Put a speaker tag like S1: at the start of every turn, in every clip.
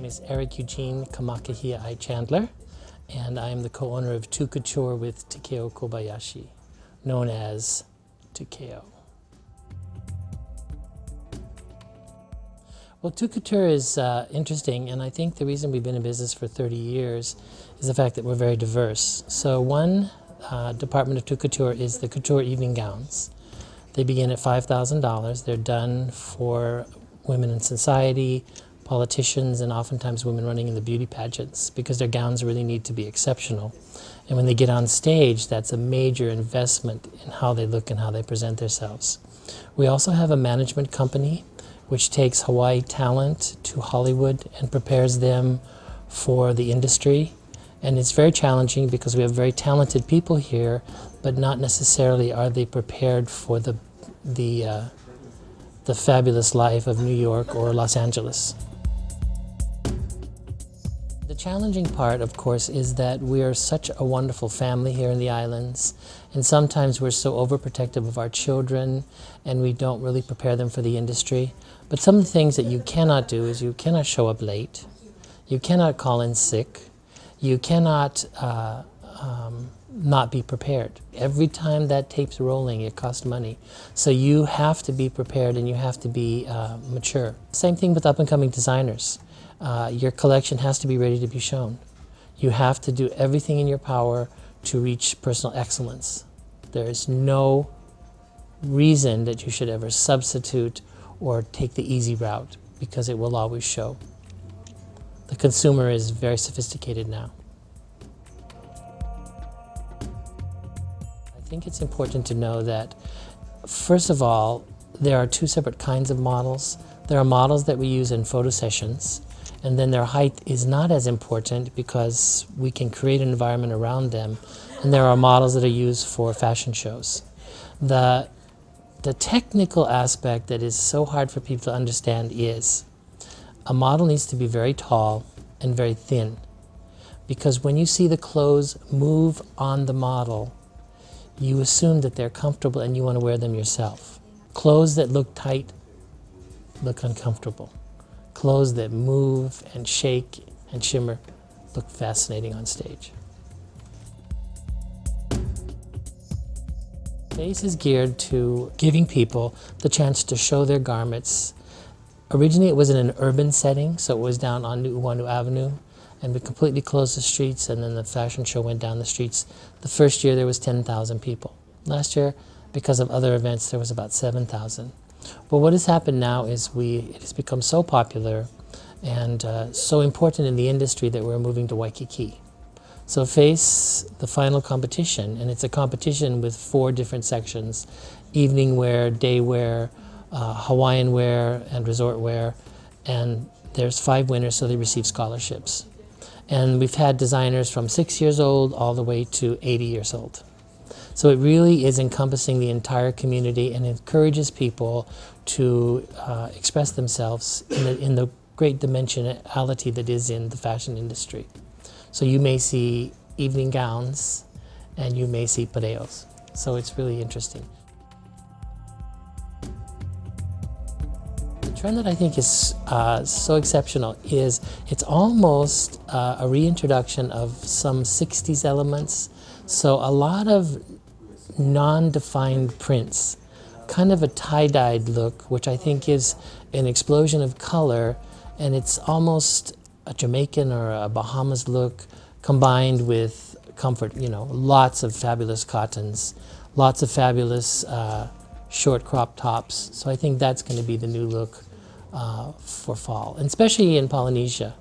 S1: name is Eugene Kamakahia Chandler, and I am the co-owner of Couture with Takeo Kobayashi, known as Takeo. Well, Couture is interesting, and I think the reason we've been in business for 30 years is the fact that we're very diverse. So one department of Couture is the couture evening gowns. They begin at $5,000. They're done for women in society, politicians, and oftentimes women running in the beauty pageants, because their gowns really need to be exceptional. And when they get on stage, that's a major investment in how they look and how they present themselves. We also have a management company which takes Hawaii talent to Hollywood and prepares them for the industry. And it's very challenging because we have very talented people here, but not necessarily are they prepared for the fabulous life of New York or Los Angeles. The challenging part, of course, is that we are such a wonderful family here in the islands, and sometimes we're so overprotective of our children and we don't really prepare them for the industry. But some of the things that you cannot do is you cannot show up late, you cannot call in sick, you cannot not be prepared. Every time that tape's rolling, it costs money. So you have to be prepared and you have to be mature. Same thing with up-and-coming designers. Your collection has to be ready to be shown. You have to do everything in your power to reach personal excellence. There is no reason that you should ever substitute or take the easy route, because it will always show. The consumer is very sophisticated now. I think it's important to know that, first of all, there are two separate kinds of models. There are models that we use in photo sessions, and then their height is not as important because we can create an environment around them. And there are models that are used for fashion shows. The technical aspect that is so hard for people to understand is a model needs to be very tall and very thin, because when you see the clothes move on the model, you assume that they're comfortable and you want to wear them yourself. Clothes that look tight look uncomfortable. Clothes that move and shake and shimmer look fascinating on stage. Face is geared to giving people the chance to show their garments. Originally it was in an urban setting, so it was down on Nu'uanu Avenue, and we completely closed the streets, and then the fashion show went down the streets. The first year there was 10,000 people. Last year, because of other events, there was about 7,000. But what has happened now is it has become so popular and so important in the industry that we're moving to Waikiki. So face the final competition, and it's a competition with 4 different sections: evening wear, day wear, Hawaiian wear, and resort wear. And there's 5 winners, so they receive scholarships. And we've had designers from 6 years old all the way to 80 years old. So it really is encompassing the entire community and encourages people to express themselves in the great dimensionality that is in the fashion industry. So you may see evening gowns and you may see pareos. So it's really interesting. The trend that I think is so exceptional is it's almost a reintroduction of some 60s elements. So a lot of non-defined prints, kind of a tie-dyed look, which I think is an explosion of color, and it's almost a Jamaican or a Bahamas look combined with comfort. You know, lots of fabulous cottons, lots of fabulous short crop tops. So I think that's going to be the new look for fall, and especially in Polynesia,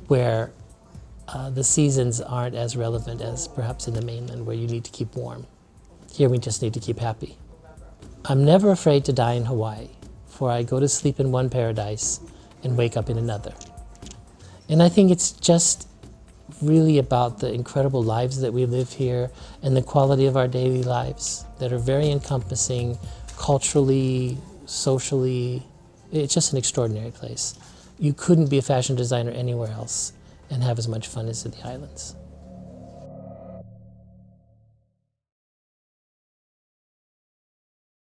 S1: where the seasons aren't as relevant as perhaps in the mainland, where you need to keep warm. Here we just need to keep happy. I'm never afraid to die in Hawaii, for I go to sleep in one paradise and wake up in another. And I think it's just really about the incredible lives that we live here and the quality of our daily lives that are very encompassing culturally, socially. It's just an extraordinary place. You couldn't be a fashion designer anywhere else and have as much fun as in the islands.